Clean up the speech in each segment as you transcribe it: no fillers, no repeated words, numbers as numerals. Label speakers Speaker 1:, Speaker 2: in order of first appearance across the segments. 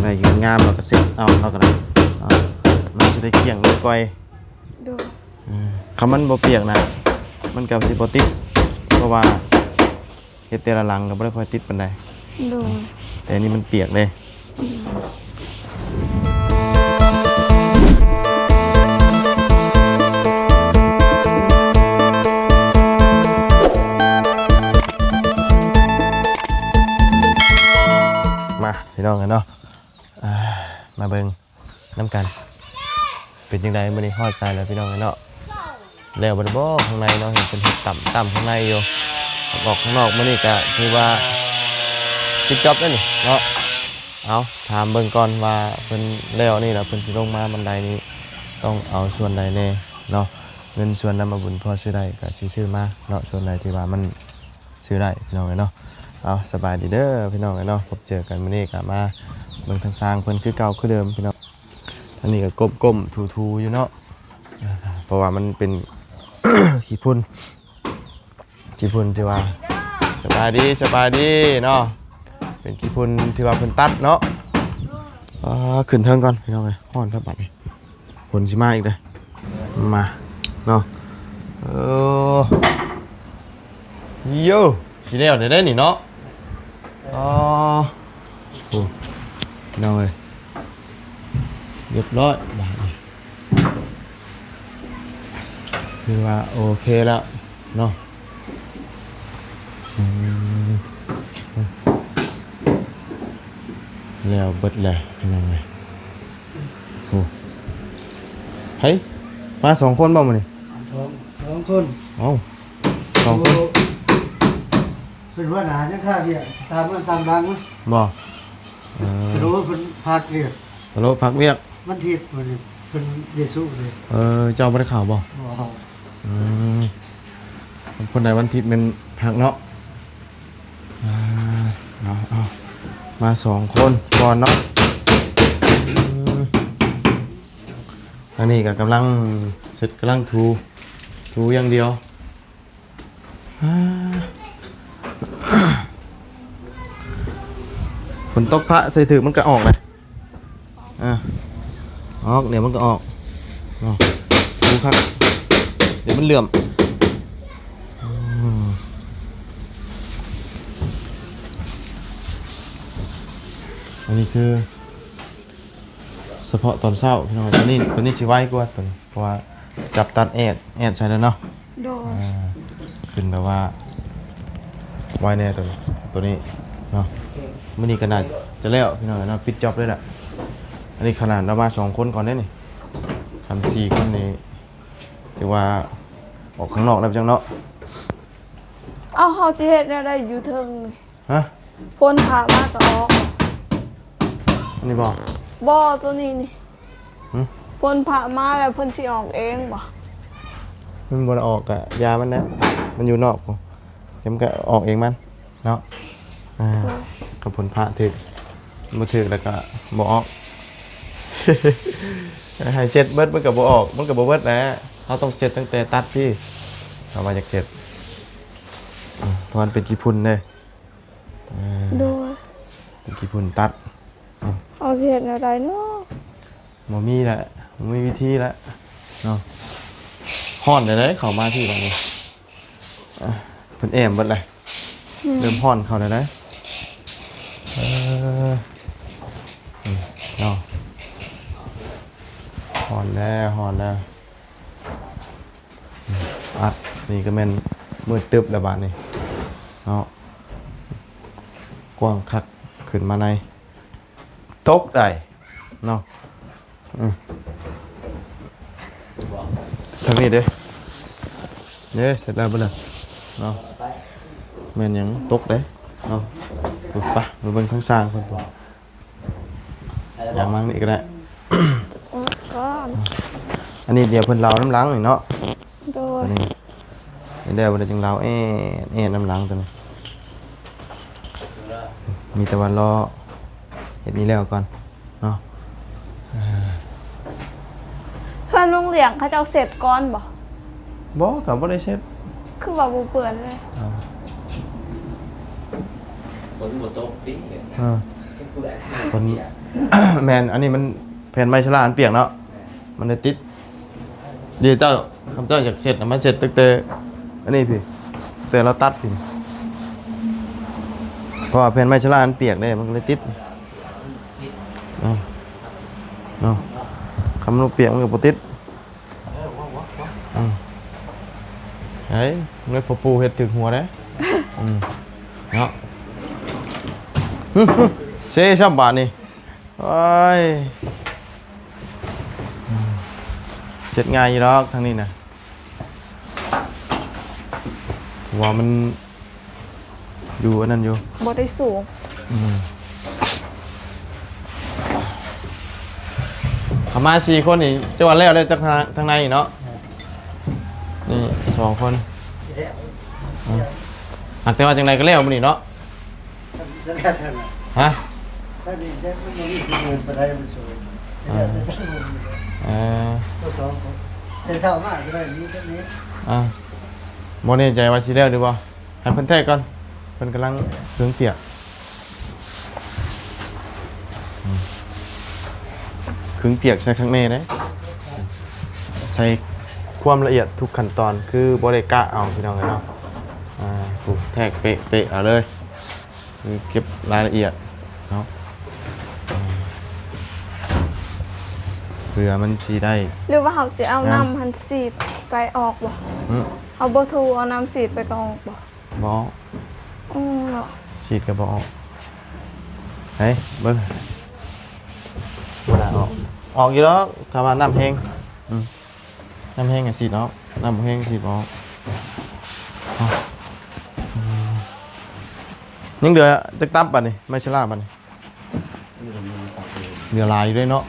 Speaker 1: อะไรงามเราก็เสร็จเอาเราก็ได้มันจะได้เกี่ยงก้อย
Speaker 2: ดู
Speaker 1: คำมันบ่เปียกนะมันกับสิบ่ติดเพราะว่าเฮ็ดแต่ละหลังก็บ่ได้ค่อยติดปานใด
Speaker 2: ดู
Speaker 1: แต่อันนี้มันเปียกเลยมาพี่น้องกันเนาะมาเบิ่งน้ำกันเป็นจังไดมื้อนี้ฮอดใส่แล้วพี่น้องกันเนาะแล้วบ่ได้บ่ข้างในเนาะเห็นเป็นเฮ็ดต่ำข้างในอยู่ออกข้างนอกมื้อนี้ก็คือว่าปิดจอบแล้วนี่เนาะเอาถามเบิ่งก่อนว่าเพิ่นแล้วนี่ล่ะเพิ่นสิลงมาบันไดนี้ต้องเอาส่วนใดแน่เนาะเงินส่วนนำมาบุญพอซื้อได้ก็สิซื้อมาเนาะส่วนใดที่ว่ามันซื้อได้พี่น้องกันเนาะเอาสบายดีเด้อพี่น้องกันเนาะพบเจอกันมื้อนี้ก็มาเบิ่งทางสร้างเพิ่นคือเก่าคือเดิมพี่น้องอันนี้ก็ก้มๆทูๆอยู่เนาะเพราะว่ามันเป็น ขี้พุ่นที่ว่าสบายดีเนาะเป็นขี้พุ่นที่ว่าเพิ่นตัดเนาะขึ้นเทิงก่อนพี่น้องเอ้ยฮ้อนครับบัดนี้ฝนสิมาอีกเด้อมาเนาะโยสิแล้วได้นี่เนาะโอ้พี่น้องเอ้ยเรียบร้อยบัดนี้คือว่าโอเคแล้วเนาะแล้วเบิดเลยยังไงโอ้เฮ้ยมา2 คนบ่มื้อนี้
Speaker 3: สองคน
Speaker 1: เอ้า2 คน
Speaker 3: เป็นว่าหนาจังค่าเบี้ยตามมันตามรังมั้ย
Speaker 1: บ่
Speaker 3: จะรู้ว่าเพิ่นพักเรียก
Speaker 1: ฮัลโหลพักเวียก
Speaker 3: มันทิศเพิ่นเยซูเลย
Speaker 1: เจ้าบ่ได้ข่าวบ่คนใดวันอาทิตย์เป็นพักเนาะเอามา2 คนก่อนเนาะอันนี้ก็กำลังเสร็จกำลังทูอย่างเดียวฝนตกพระใส่ถือมันก็ออกเลยออกเดี๋ยวมันก็ออกดูครับเดี๋ยวมันเหลื่อมอันนี้คือเฉพาะตอนเช้าพี่น้องตัวนี้สิไว้กว่าตัวนี้เพราะว่าจับตัดแอดใส่แล้วเนาะขึ้นแบบว่าไว้แน่ตัวนี้เนาะมื้อนี้ขนาดจะแล้วพี่น้องเนาะปิดจ็อบเลยแหละอันนี้ขนาดเรามา2 คนก่อนได้นี่ทำ4 คนนี้ถือว่าออกข้างนอกแล้วจังเนาะ
Speaker 2: เอาเฮาสิเฮ็ดแนวใดอยู่เทิง
Speaker 1: ฮะ
Speaker 2: ฝนผ่ามาก็ออก
Speaker 1: อันนี้บ่
Speaker 2: ตัวนี้นี่ฝนผ่ามาแล้วเพิ่นสิออกเองบ่
Speaker 1: มันบ่ได้ออกอะยามันนะมันอยู่นอกบ่เดี๋ยวมันก็ออกเองมันเนาะกับผลพระถึกบ่ถึกแล้วก็บ่ออกให้เช็ดเบิดมันก็บ่ออกมันก็บ่เบิดแหละเฮาต้องเช็ดตั้งแต่ตัดพี่เอามาจากเช็ดเพราะมันเป็นขี้พุ่นเด้
Speaker 2: โดย
Speaker 1: เป็นขี้พุ่นตัด
Speaker 2: เอาสิเฮ็ดแนวใดเนาะ
Speaker 1: บ่มีแหละบ่มีวิธีแล้วเนาะฮ้อนได้เข้ามาที่บัดนี้เพิ่นแอมเบิดเลยเริ่มฮ้อนเข้าได้เนาะฮ้อนแล้วอัดนี่ก็แม่นมืดตึบแล้วบาดนี้เนาะกว้างคักขึ้นมาในตกได้เนาะทำนี่เด้เสร็จแล้วบ่ล่ะเนาะแม่นหยังตกเด้เนาะไปมาเบิ่งทางสร้างเพิ่นบ่อย่างมั่งนี่ก็ได้อันนี้เดี๋ยวเพิ่นเล่าน้ำล้างนี่เนาะ
Speaker 2: โดย
Speaker 1: นี่เดี๋ยวเพิ่นจึงเล่าน้ำล้างตัวนี้มีแต่ว่ารอเฮ็ดนี้แล้วก่อนเนาะ
Speaker 2: เพื่อนลุงเลี้ยงเขาเจ้าเสร็จก่อนบ่
Speaker 1: ก็บ่ได้เสร็จ
Speaker 2: คือว่าบ่เปื้อนเลย
Speaker 4: ฝนบ่ตกดิ
Speaker 1: คน แมนอันนี้มันแผ่นไม้ชลาอันเปียกเนาะมันได้ติดดีเจ้าคำเจ้าอยากเสร็จมันเสร็จตึกเตออันนี้พี่แต่เราตัดพี่เพราะว่าแผ่นไม้ชลาอันเปียกได้มันก็เลยติดเนาะคำนู้เปียกมันก็บ่ติดเฮ้ยเงินพอปูเฮ็ดถึงหัวได้เนาะเซ่ช่ำบาทนี่โอ้ยเสร็จง่ายอยู่หรอกทางนี้นะว่ามันอยู่อันนั้นอยู่
Speaker 2: บ่ได้สูง
Speaker 1: เขามา4 คนนี่จังหวัดแล้วจากทางในเนาะนี่2 คนหากแต่ว่าจังไรก็แล้วมื้อนี้เนาะ
Speaker 3: จะแค่เท่านั้น
Speaker 1: ฮะ
Speaker 3: ถ้าดีแค่ไม่มีเงินไปได้มันสวยตัวสองคนแต่เศร้ามากก็ได้นี้แค่นี้
Speaker 1: บ่แน่ใจว่าสิแล้วหรือบ่ให้เพิ่นแท้ก่อนเพิ่นกำลังเครื่องเปียกเครื่องเปียกใส่ข้างในเด้ใส่ความละเอียดทุกขั้นตอนคือบ่ได้กะเอาพี่น้องเนาะถูกแทกเป๊ะๆเอาเลยคือเก็บรายละเอียดเนาะเพื่อมันสิได้
Speaker 2: หรือว่าเขาสิเอาน้ำหันสีดไปออกบ่เอาบ่ทูเอาน้ำสีดไปก็ออกบ่
Speaker 1: บ่
Speaker 2: เนาะ
Speaker 1: ฉีดก็บ่ออกเฮ้ยเบิ่งบ่ได้ออกอยู่แล้วถ้าว่าน้ำแห้งน้ำแห้งก็ฉีดออกน้ำบ่แห้งฉีดบ่ออกยังเหลือจักตับบัดนี้ไม่ใช่ลาบัดนี้เหลือหลายอยู่ด้วยเนาะ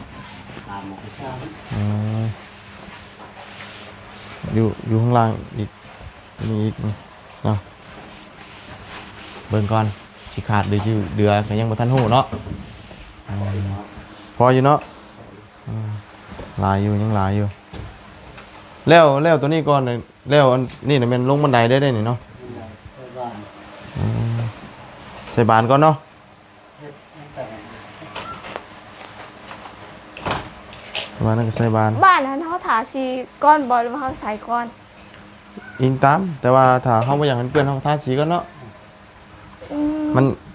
Speaker 1: อยู่ข้างล่างอีกมีอีกเนาะเบิ่งก่อนสิขาดหรือสิเดือก็ยังบ่ทันฮู้เนาะพออยู่เนาะหลายอยู่ยังหลายอยู่แล้วตัวนี้ก่อนแล้วอันนี่น่ะแม่นลงบันไดได้นี่เนาะใส่บานก่อนเนาะบ้านนั่นก็ใส่บาน
Speaker 2: บ้านนั้นเขาถาสีก้อนบ่หรือว่าเขาใส่ก้อน
Speaker 1: อิงตามแต่ว่าถ้าเฮาบ่อยากให้มันเปื้อนเฮาทาสีก่อนเนาะ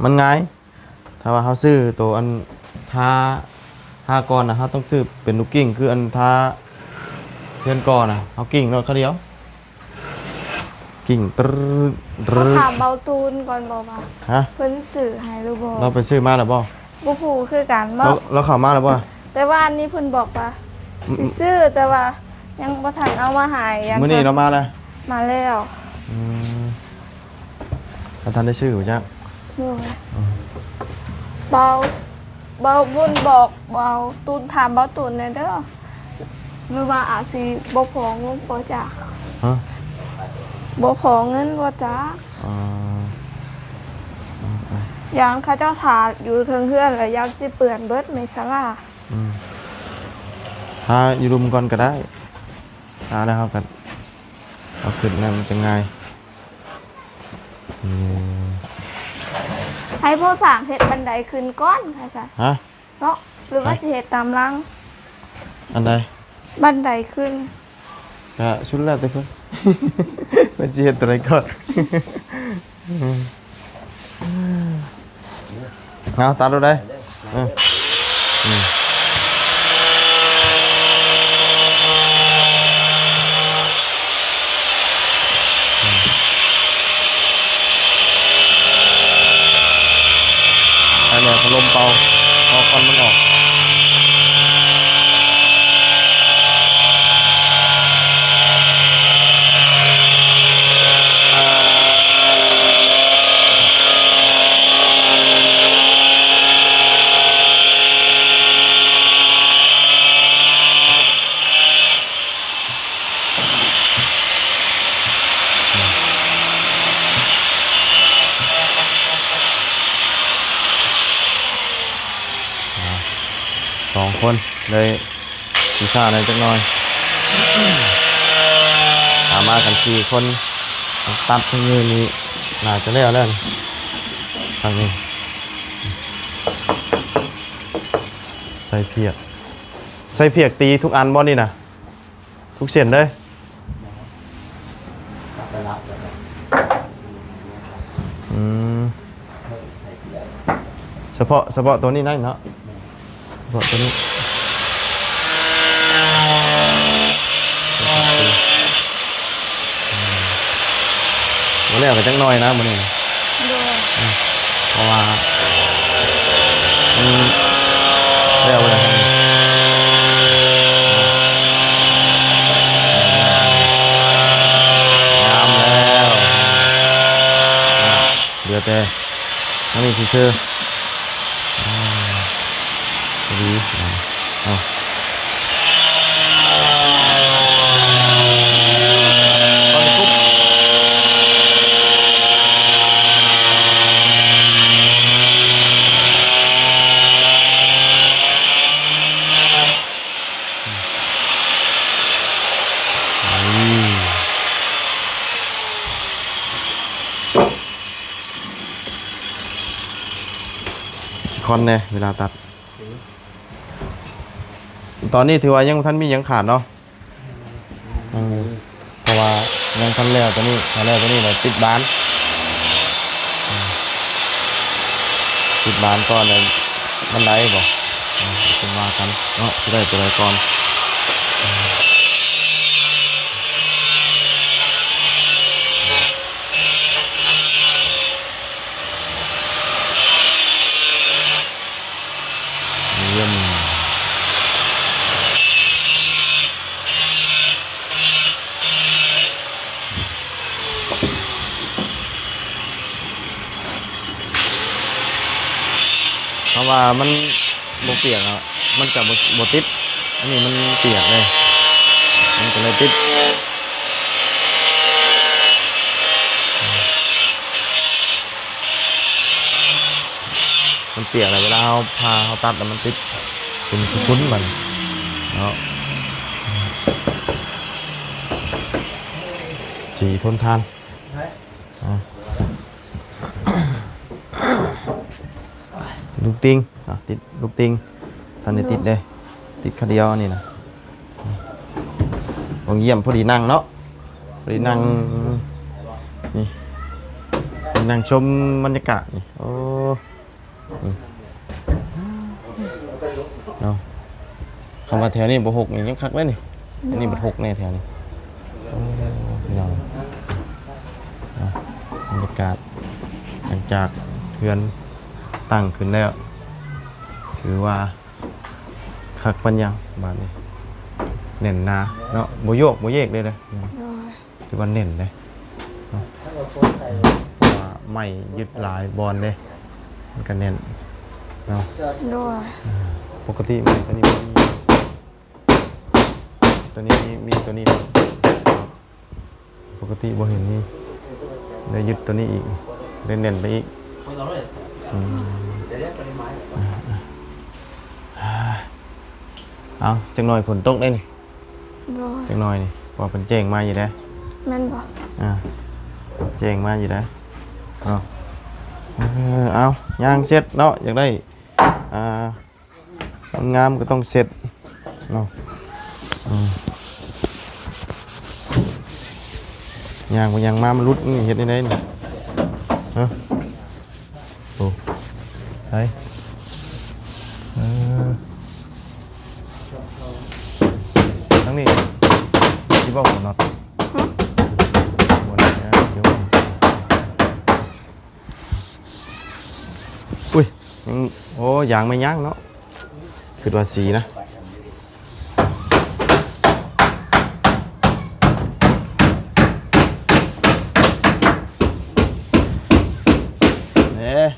Speaker 1: มันง่ายถ้าว่าเฮาซื้อตัวอันทาก่อนน่ะเฮาต้องซื้อเป็นลูกกิ้งคืออันทาเพื่อนก่อนน่ะเฮากิ้งเนาะเขาเดียวกิ้งตรึด
Speaker 2: เขาถามเบาตูนก่อนบ่ว่า
Speaker 1: ฮะ
Speaker 2: เพิ่นสื่อให้หรือบ่
Speaker 1: เราไปซื้อมาแล้วบ่
Speaker 2: บ่ฮู้คือกันบ่
Speaker 1: เราเข้ามาแล้วบ่
Speaker 2: แต่ว่าอันนี้เพิ่นบอกว่าสิซื้อแต่ว่ายังบ่ทันเอามาให้ยัง
Speaker 1: มื้อนี้เรามาแล้ว
Speaker 2: มาแล้ว
Speaker 1: เราทันได้ชื่อบ่จ๊ะ
Speaker 2: เบาบุญบอกเบาตูนถามเบาตูนแน่เด้อหรือว่าอาจสิบ่พอเงินบ่จัก
Speaker 1: ฮะ
Speaker 2: บ่พอเงินบ่จัก
Speaker 1: อ่า
Speaker 2: อย่างเขาเจ้าถาอยู่เทิงเฮือนแล้วอยากสิเปื้อนเบิดไม่ซะล่ะ
Speaker 1: ถ้าอยู่รุมก่อนก็ได้ถ้าได้ครับกันเอาขึ้นนั่นมันจะง่าย
Speaker 2: ให้พ่อสร้างเฮ็ดบันไดขึ้นก่อนค่ะซะ
Speaker 1: ฮะ
Speaker 2: เนาะหรือว่าสิเฮ็ดตามหลัง
Speaker 1: อันใด
Speaker 2: บันไดขึ้น
Speaker 1: ก็ชุดแรกแต่เพิ่น มันสิเฮ็ดอะไรก่อนเอาตัดดูได้ให้แม่พัดลมเป่าพอควันมันออก 2 คนเลยสีชาในจักหน่อยมากัน4 คนตัดที่นี่น่าจะแล้วนี่ทางนี้ ใส่เพียกใส่เพียกตีทุกอันบ่นี่นะทุกเส้นเลยอืมเฉพาะตัวนี้นั่นเนาะเฉพาะตัวนี้วันนี้เอาไปจังน้อยนะวันนี้
Speaker 2: โดย
Speaker 1: เพราะว่าเร็วเลยงามแล้วเดี๋ยวแต่ต้องมีทีเชอร์ดีเอาตอนนี้ปุ๊บคอนเนี่ยเวลาตัดตอนนี้ถือว่ายังท่านมียังขาดเนาะเพราะว่ายังทันแล้วตัวนี้ทันแล้วตัวนี้เลยติดบ้านก่อนเลยบันไดบอกเป็นว่ากันเนาะจะได้ตัวใดก่อนเยี่ยมเพราะว่ามันโบเปียกอ่ะมันกับโบติดอันนี้มันเปียกเลยมันก็เลยติดมันเปียกเลยเวลาเราพาเขาตัดแล้วมันติดเป็นคุ้นๆมันเนาะสีทนทานลูกติงติดลูกติงทันได้ติดเลยติดคาเดียวนี่นะลองเยี่ยมพอดีนั่งเนาะพอดีนั่งนี่นั่งชมบรรยากาศนี่โอ้เนาะคำว่าแถวนี้บ่หกนี่ยังคักเลยนี่อันนี้บ่หกแน่แถวนี้โอ้พี่น้องบรรยากาศหลังจากเทือนตั้งขึ้นแล้วถือว่าคักปัญญังบ้านนี้เน่นนาเนาะบ่โยกบ่เยกเลยเลย
Speaker 2: โดย
Speaker 1: ถือว่าเน่นเลยเนาะเพราะว่าไม่ยึดหลายบอลเลยมันก็เน่นเนาะ
Speaker 2: โดย
Speaker 1: ปกติมันตัวนี้มีตัวนี้นะปกติบ่เห็นมีได้ยึดตัวนี้อีกได้เน่นไปอีกเอาจังหน่อยฝนตกได้นี่
Speaker 2: โดย
Speaker 1: จังหน่อยนี่พอเป็นแจ้งมาอยู่ได้
Speaker 2: แม่นบอก
Speaker 1: แจ้งมาอยู่ได้เอาย่างเสร็จเนาะอยากได้งามก็ต้องเสร็จเนาะย่างไปย่างมามันรุดนี่เห็ดได้นี่โอ้ใช่ทั้งนี้ที่บอกหัวน็อตหัวน็อตเนี่ยเดี๋ยวอุ้ยยังโอ้ยางไม่ยั้งเนาะคือว่าสีนะ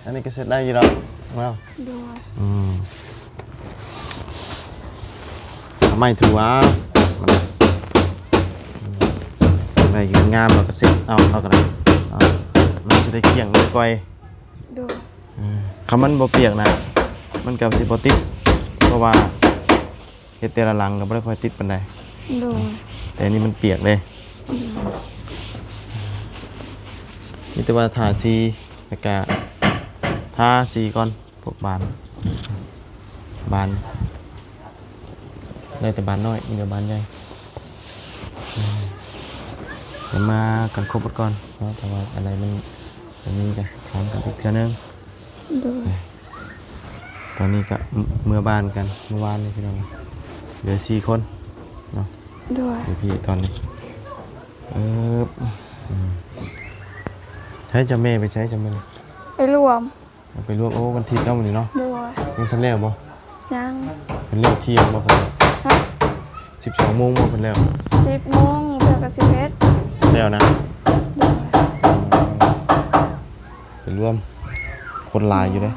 Speaker 1: อันนี้ก็เสร็จได้อยู่แล้วว้าว
Speaker 2: โดย
Speaker 1: ทำไมถือว่ามันอะไรงามเราก็เสร็จเอากันเลยมันจะได้เกี่ยงเลยก้อย
Speaker 2: โดย
Speaker 1: คำมันบ่เปียกนะมันกับสิบ่ติดเพราะว่าเฮ็ดแต่ละหลังก็บ่ได้ค่อยติดปานใด
Speaker 2: โดย
Speaker 1: แต่อันนี้มันเปียกเลยมีแต่ว่าทาสีแล้วก็ทาสีก่อนพ พวกบานได้แต่บานน้อยมีแต่บานใหญ่เดี๋ยวมากันครบหมดก่อนเนาะแต่ว่าอะไรมันมีกันถามกันอีกเทื่อนึง
Speaker 2: โดย
Speaker 1: ตอนนี้ก็เมื่อบ้านกันเมื่อวานนี่พี่น้องเหลือ4 คนเนาะ
Speaker 2: โดย
Speaker 1: พี่ตอนนี้ใช้จะแม่ไปใช้จะแม่
Speaker 2: ไปรวม
Speaker 1: เอาไปรวบโอ้วันอาทิตย์แล้ววันนี้เนาะ
Speaker 2: โดย
Speaker 1: ยังทันแล้วบ่
Speaker 2: ยัง
Speaker 1: เป็นเลิกเที่ยงบ่เพิ่น
Speaker 2: ฮะ
Speaker 1: 12 โมงบ่เพิ่นแล้ว
Speaker 2: 10 โมงเพื่อกับ11
Speaker 1: แล้วนะ
Speaker 2: โดย
Speaker 1: ไปร่วมคนหลายอยู่เด้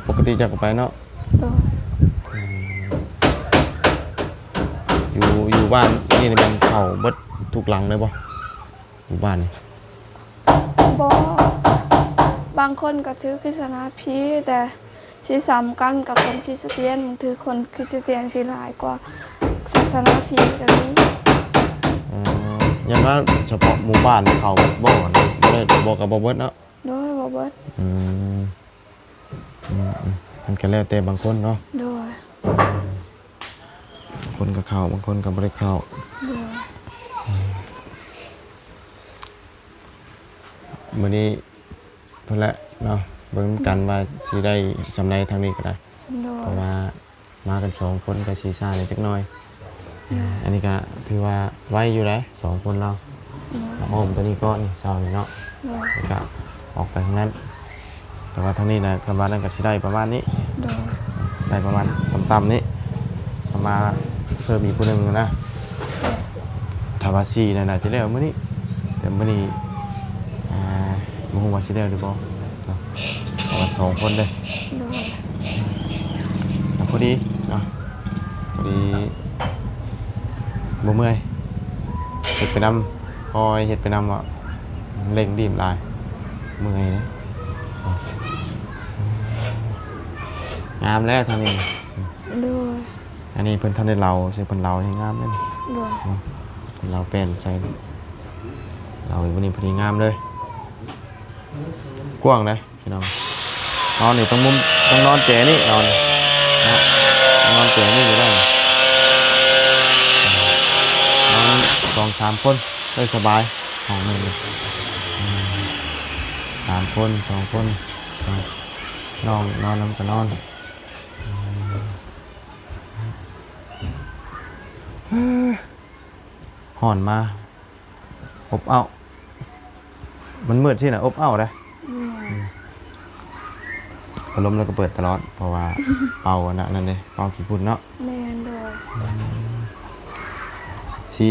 Speaker 1: ปกติจะก็ไปเนาะ
Speaker 2: โดย
Speaker 1: อยู่บ้านนี่มันเข้าเบิดทุกหลังเลยบ่อยู่บ้านนี่
Speaker 2: บ่บางคนก็ถือคริสต์นาพีแต่สิสำคัญกับคนคริสเตียนบางทีคนคริสเตียนสิหลายกว่าศาสนาพีก็มี
Speaker 1: ยังว่าเฉพาะหมู่บ้านเขาบ่นี่บ่ได้บอกกับบ่เบิดเนาะ
Speaker 2: โดยบ่เบิด
Speaker 1: มันก็แล้วแต่บางคนเนาะ
Speaker 2: โดย
Speaker 1: บางคนก็เข้าบางคนก็บ่ได้เข้า
Speaker 2: โดย
Speaker 1: มื้อนี้เพิ่นละเนาะเบิ่งกันว่าสิได้สำไรทางนี้ก็ได้
Speaker 2: โด
Speaker 1: เพ
Speaker 2: ย
Speaker 1: ราะว่ามากัน2 คนก็สิซ่าหน่อยจักหน่อยอันนี้ก็ถือว่าไว้อยู่ได้2 คนเราอ้อมตัวนี้ก่อนนี่เช้านี่เนาะ
Speaker 2: โดย
Speaker 1: แล้วก็ออกไปทางนั้น แต่ว่าทางนี้นะประมาณนั้นก็สิได้ประมาณนี้
Speaker 2: โดย
Speaker 1: ได้ประมาณต่ำๆนี้ประมาณเพิ่มอีกคนหนึ่งนะทาวาซีนั่นน่ะที่แล้วมื้อนี้แต่มื้อนี้บ่ฮู้ว่าสิได้หรือบ่เนาะเพราะว่า2 คนเด้
Speaker 2: โดย
Speaker 1: พอดีเนาะพอดีบ่เมื่อยเฮ็ดไปนำคอยเฮ็ดไปนำว่าเร่งดีมหลายเมื่อยนะงามแล้วทางนี้
Speaker 2: โดย
Speaker 1: อันนี้เพิ่นทันได้เราใช่เพิ่นเราให้งามเลย
Speaker 2: โดย
Speaker 1: เพิ่นเราเป็นใส่เราอีกวันนี้พอดีงามเลยกว้างเลยพี่น้องนอนนี่ต้องมุมต้องนอนแจนี่นอนนะนอนแจนี่อยู่ได้นอน2-3 คนได้สบายห้องนึง3 คน2 คนนอนน้ำก็นอนห่อนมาอบอ้าวมันมืดที่ไหนะอบอ้าวเลยพัดลมแล้วก็เปิดตลอดเพราะว่าเป่าอันนั่นเลยเป่าขี้ฝุ่นเนาะ
Speaker 2: แม่นโดย
Speaker 1: สี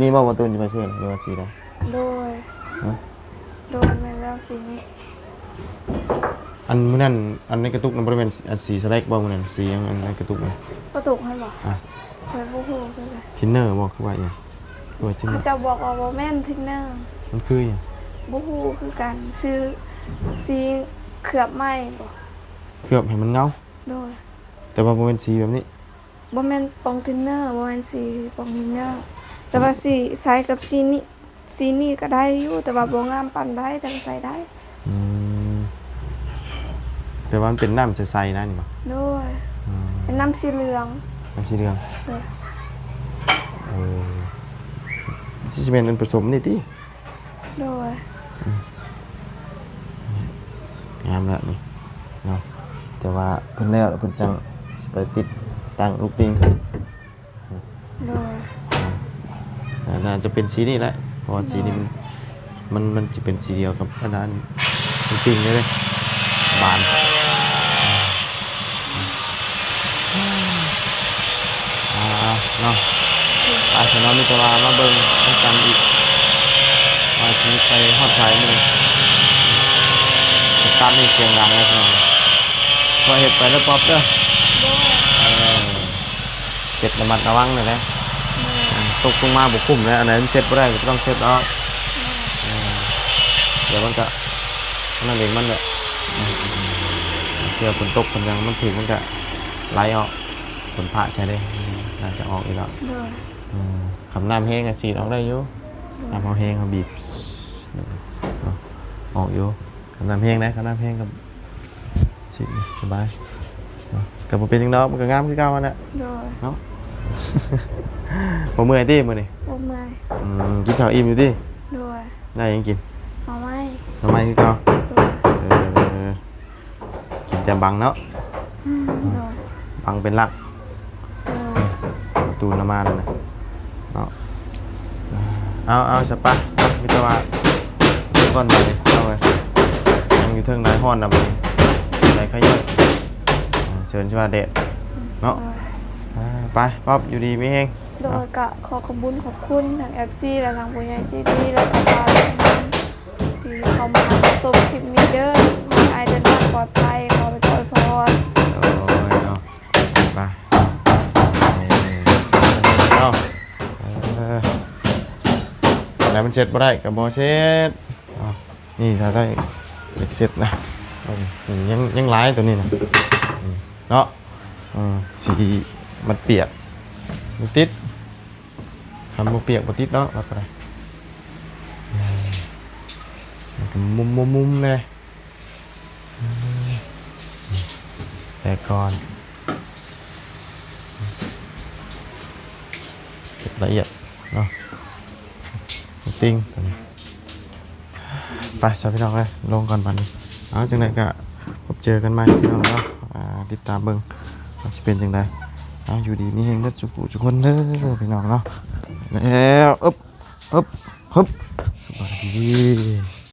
Speaker 1: นี้ว่าประตูจะมาเชื่อหรือว่าสีใด
Speaker 2: โดย
Speaker 1: ฮะ
Speaker 2: โดยแม่นแล้วสีนี้
Speaker 1: อันมื้อนั้นอันในกระตุกนั้นบริเวณอันสีสแลกบ่มื้อนั้นสีอันในกระตุกมัน
Speaker 2: ประตูให้บ่
Speaker 1: อ่ะ
Speaker 2: เคยบ่ฮู้คือกัน
Speaker 1: ทินเนอร์บ่คือว่าอย่างคือว่าทินเนอ
Speaker 2: เขา
Speaker 1: ร์
Speaker 2: จะบอกว่าบ่แม่นทินเนอร์
Speaker 1: มันคืออย่าง
Speaker 2: บ่ฮู้คือกันชื่อสีเขือบไม้บ่
Speaker 1: เคลือบให้มันเงา
Speaker 2: โดย
Speaker 1: แต่ว่าบ่เป็นสีแบบนี้
Speaker 2: บ่แม่นปองทินเนอร์บ่แม่นสีปองทินเนอร์แต่ว่าสีใส่กับสีนี้ก็ได้อยู่แต่ว่าบ่งามปานใดแต่ก็ใส่ได้
Speaker 1: อืมแต่ว่ามันเป็นน้ำใสๆนะนี่บ่
Speaker 2: โดย
Speaker 1: อืม
Speaker 2: เป็นน้ำสีเหลือง
Speaker 1: น้ำสีเหลือง
Speaker 2: โดย
Speaker 1: ที่จะเป็นอันผสมนี่ติ
Speaker 2: โดย
Speaker 1: งามแล้วนี่เนาะแต่ว่าเพิ่นแล้วเพิ่นจังสิไปติดตั้งลูกติง
Speaker 2: โดย
Speaker 1: น่าจะเป็นสีนี้แหละเพราะว่าสีนี้มันจะเป็นสีเดียวกับอันนั้นลูกติงเลยบานเนาะอาสนะมิตรวามาเบิ่งต้องกันอีกว่าชีวิตไปฮอดสายมือตามนี่เสียงดังแล้วพี่น้องพอเห็ดไปแล้วป๊อปเด้อ
Speaker 2: โดย
Speaker 1: เจ็ดระมัดระวังเลยนะตกลงมาบุกคุ้มเลยอันไหนมันเซ็ตไม่ได้ก็ต้องเซ็ตเอาเดี๋ยวมันก็นั่นเองมันเลยเดี๋ยวฝนตกฝนยังมันถึงมันก็ไหลออกฝนผ่าใช่เลยน่าจะออกอีกแล้ว
Speaker 2: โดย
Speaker 1: คำน้ำแห้งอะสีออกได้อยู่น้ำเขาแห้งเขาบีบออกอยู่คำน้ำแห้งนะคำน้ำแห้งกับ สิสบายเนาะแต่บ่เป็นจังดอกมันก็งามคือเก่านั่นแหละ
Speaker 2: โดย
Speaker 1: เนาะ บ่เมื่อยติมื้อนี้
Speaker 2: บ่เมื่อย
Speaker 1: กินข้าวอิ่มอยู่ติ
Speaker 2: โดย
Speaker 1: ได้หยังกิน
Speaker 2: เอาไม้
Speaker 1: น้ำไม้คือเก่า
Speaker 2: โดย
Speaker 1: กินแต่บังเนาะ
Speaker 2: โดย
Speaker 1: บังเป็นหลัก
Speaker 2: โดย
Speaker 1: ประตูน้ำมันนะเนาะเอาสปะมิตรว่าก่อนไปเอาไปยังอยู่เทิงนายฮ้อนนะบัดนี้นายขยันเชิญชว่าเด็ดเนาะไปป๊อบอยู่ดีไม่แห้ง
Speaker 2: โดยกะขอขอบคุณทาง FC และทางผู้ใหญ่ใจดีและก็บาร์ที่เข้ามาชมคลิปนี้เด้อขอให้เดินทางปลอดภัยขอไปช่วยพร
Speaker 1: โอ้ยเนาะไปเนาะแล้วมันเสร็จบ่ได้กับบ่เสร็จนี่ถ้าได้เล็กเสร็จนะยังหลายตัวนี้นะเนาะสีมันเปียกมันติดทำมันเปียกมันติดเนาะแล้วก็ได้มุมเลยแต่ก่อนเก็บละเอียดเนาะติ้งไปสาวพี่น้องเลยลงก่อนบัดนี้เอาจังไดก็พบเจอกันใหม่พี่น้องเนาะติดตามเบิ่งว่าสิเป็นจังไดเอาอยู่ดีนี่เฮงเด้อทุกคนเด้อพี่น้องเนาะแล้วอึ๊บสบายดี